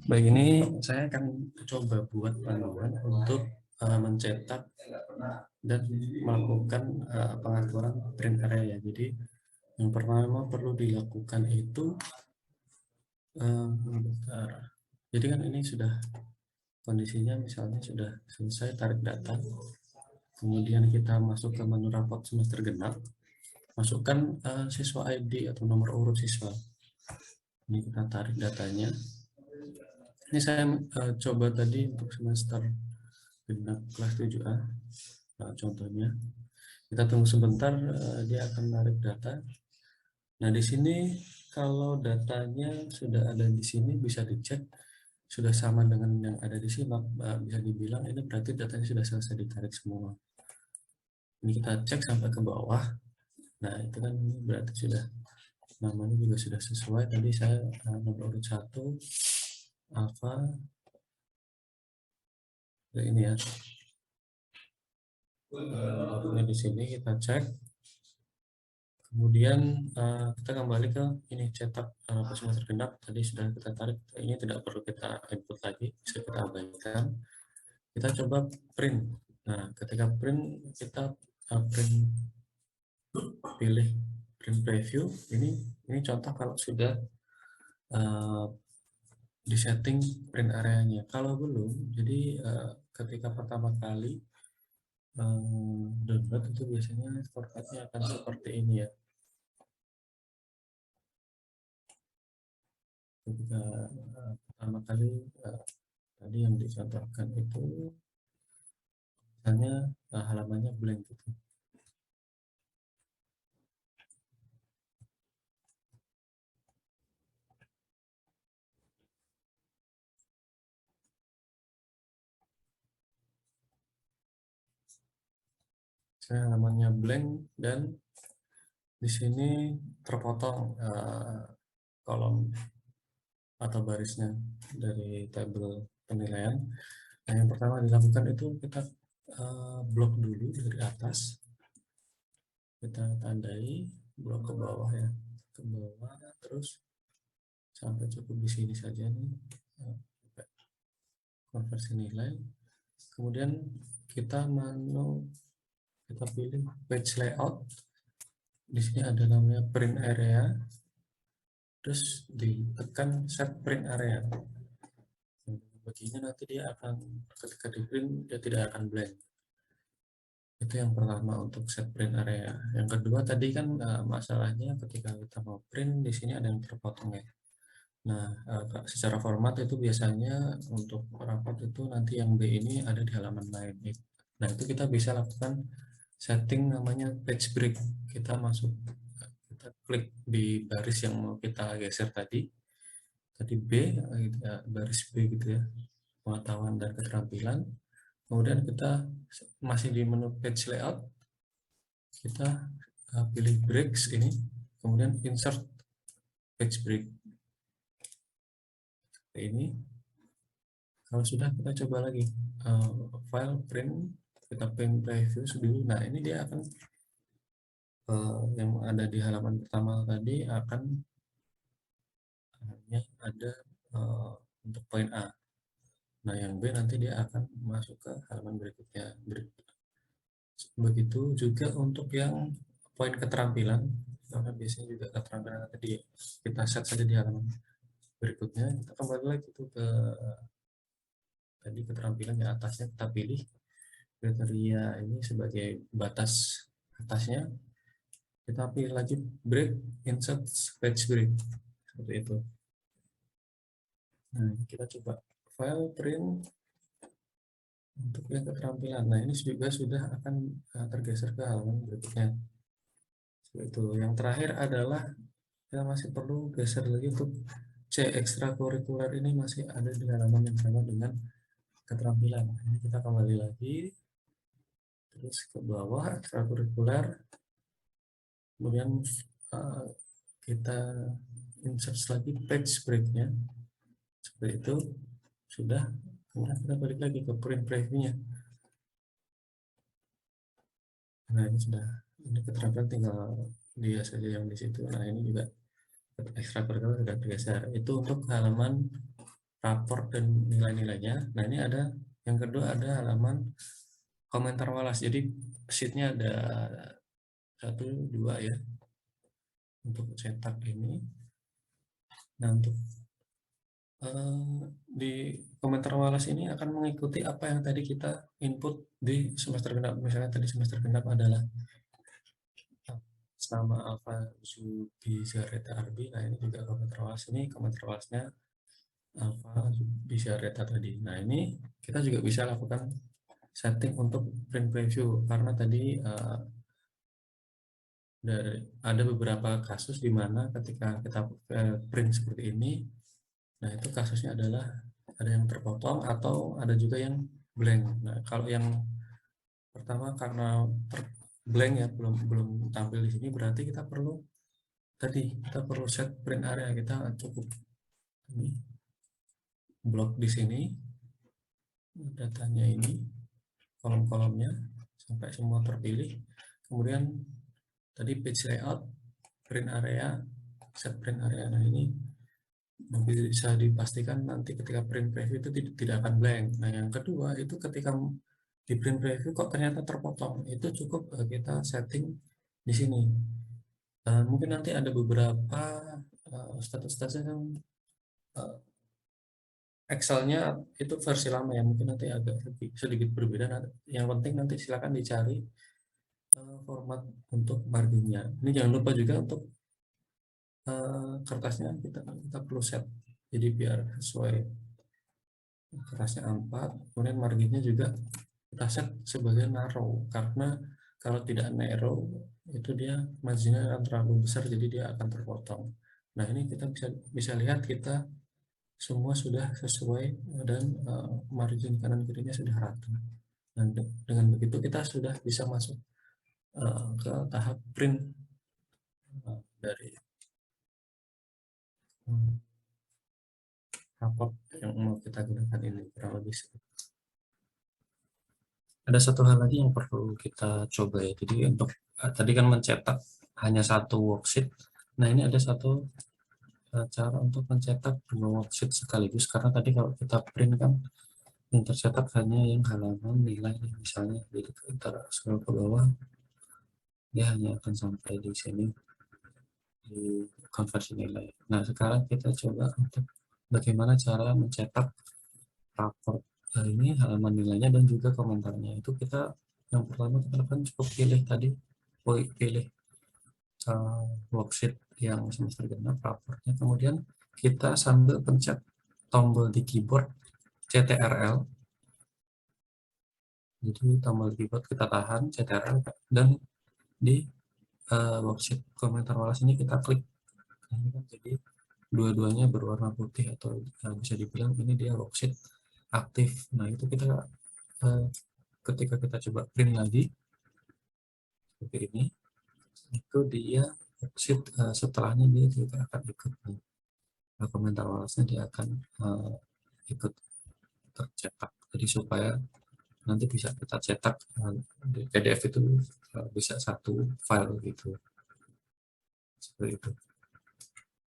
Baik, ini saya akan coba buat panduan untuk mencetak dan melakukan pengaturan print area. Jadi yang pertama perlu dilakukan itu bentar. Jadi kan ini sudah kondisinya, misalnya sudah selesai tarik data, kemudian kita masuk ke menu rapot semester genap, masukkan siswa ID atau nomor urut siswa. Ini kita tarik datanya. Ini saya coba tadi untuk semester genap kelas 7A. Contohnya, kita tunggu sebentar, dia akan menarik data. Nah, di sini kalau datanya sudah ada di sini, bisa dicek sudah sama dengan yang ada di sini, bisa dibilang ini berarti datanya sudah selesai ditarik semua. Ini kita cek sampai ke bawah. Nah, itu kan berarti sudah, namanya juga sudah sesuai. Tadi saya nomor urut 1 alfa ini ya. Nomornya di sini kita cek. Kemudian kita kembali ke ini, cetak semester genap. Tadi sudah kita tarik, ini tidak perlu kita input lagi, bisa kita abaikan. Kita coba print. Nah, ketika print, kita print, pilih print preview. Ini contoh kalau sudah di setting print areanya. Kalau belum, jadi ketika pertama kali download itu biasanya formatnya akan seperti ini ya. Ketika pertama kali tadi yang dicontohkan itu misalnya halamannya blank gitu. Saya halamannya blank dan di sini terpotong kolom atau barisnya dari tabel penilaian. Nah, yang pertama dilakukan itu kita blok dulu dari atas, kita tandai blok ke bawah ya, ke bawah terus sampai cukup di sini saja nih, konversi nilai. Kemudian kita kita pilih page layout. Di sini ada namanya print area, terus ditekan set print area. Begini nanti dia akan, ketika di print dia tidak akan blank. Itu yang pertama untuk set print area. Yang kedua tadi kan masalahnya ketika kita mau print di sini ada yang terpotong ya. Nah, secara format itu biasanya untuk rapat itu nanti yang B ini ada di halaman lain. Nah, itu kita bisa lakukan setting namanya page break. Kita masuk, kita klik di baris yang mau kita geser tadi B, baris B gitu ya, pengetahuan dan keterampilan. Kemudian kita masih di menu page layout, kita pilih breaks ini, kemudian insert page break ini. Kalau sudah, kita coba lagi file print, kita print preview dulu. Nah, ini dia akan yang ada di halaman pertama tadi akan hanya ada untuk poin A. Nah, yang B nanti dia akan masuk ke halaman berikutnya. Begitu juga untuk yang poin keterampilan, karena biasanya juga keterampilan tadi kita set saja di halaman berikutnya. Kita kembali lagi tuh ke tadi keterampilan yang atasnya, kita pilih kriteria ini sebagai batas atasnya, kita pilih lagi break, insert page break, seperti itu. Nah, kita coba file print untuk yang keterampilan. Nah, ini juga sudah akan tergeser ke halaman berikutnya. Seperti itu. Yang terakhir adalah kita masih perlu geser lagi untuk C ekstrakurikuler, ini masih ada di halaman yang sama dengan keterampilan. Ini kita kembali lagi terus ke bawah ekstrakurikuler, kemudian kita insert lagi page breaknya, seperti itu. Sudah, kemudian kita balik lagi ke print previewnya. Nah, ini sudah, ini keterampilan tinggal dia saja yang di situ. Nah, ini juga ekstrakurikuler sudah tergeser. Itu untuk halaman raport dan nilai-nilainya. Nah, ini ada yang kedua, ada halaman komentar walas. Jadi sheetnya ada 1, 2 ya untuk cetak ini. Nah, untuk di komentar walas ini akan mengikuti apa yang tadi kita input di semester genap. Misalnya tadi semester genap adalah nama Alfa Zubi Zareta Arbi. Nah, ini juga komentar walas, ini komentar walasnya Alfa Zubi Zareta tadi. Nah, ini kita juga bisa lakukan setting untuk print preview, karena tadi ada beberapa kasus di mana ketika kita print seperti ini, nah itu kasusnya adalah ada yang terpotong atau ada juga yang blank. Nah, kalau yang pertama karena blank ya, belum tampil di sini, berarti kita perlu set print area. Kita cukup ini blok di sini datanya, ini kolom-kolomnya sampai semua terpilih. Kemudian tadi page layout, print area, set print area. Nah, ini bisa dipastikan nanti ketika print preview itu tidak akan blank. Nah, yang kedua itu ketika di print preview kok ternyata terpotong, itu cukup kita setting di sini. Mungkin nanti ada beberapa status-status yang Excel-nya itu versi lama ya, mungkin nanti agak sedikit berbeda. Yang penting nanti silakan dicari format untuk marginnya. Ini jangan lupa juga untuk kertasnya kita perlu set, jadi biar sesuai kertasnya A4, kemudian marginnya juga kita set sebagai narrow, karena kalau tidak narrow itu dia marginnya akan terlalu besar, jadi dia akan terpotong. Nah, ini kita bisa lihat kita semua sudah sesuai dan margin kanan kirinya sudah rata. Dan dengan begitu kita sudah bisa masuk ke tahap print dari raport yang mau kita gunakan ini, kurang lebih. Ada satu hal lagi yang perlu kita coba ya. Jadi untuk tadi kan mencetak hanya satu worksheet. Nah, ini ada satu cara untuk mencetak 2 worksheet sekaligus, karena tadi kalau kita print kan yang tercetak hanya yang halaman nilai, misalnya jadi kita scroll ke bawah dia hanya akan sampai di sini di konversi nilai. Nah, sekarang kita coba untuk bagaimana cara mencetak raport ini, halaman nilainya dan juga komentarnya. Itu kita yang pertama kita lakukan cukup pilih tadi, pilih worksheet yang semester genap raportnya, kemudian kita sambil pencet tombol di keyboard CTRL. Jadi tombol keyboard kita tahan CTRL dan di worksheet komentar walas ini kita klik. Jadi dua-duanya berwarna putih, atau bisa dibilang ini dia worksheet aktif. Nah, itu kita ketika kita coba print lagi seperti ini, itu dia worksheet setelahnya dia juga akan ikut komentar walasnya, dia akan ikut tercetak. Jadi supaya nanti bisa kita cetak di PDF itu bisa satu file gitu, seperti itu.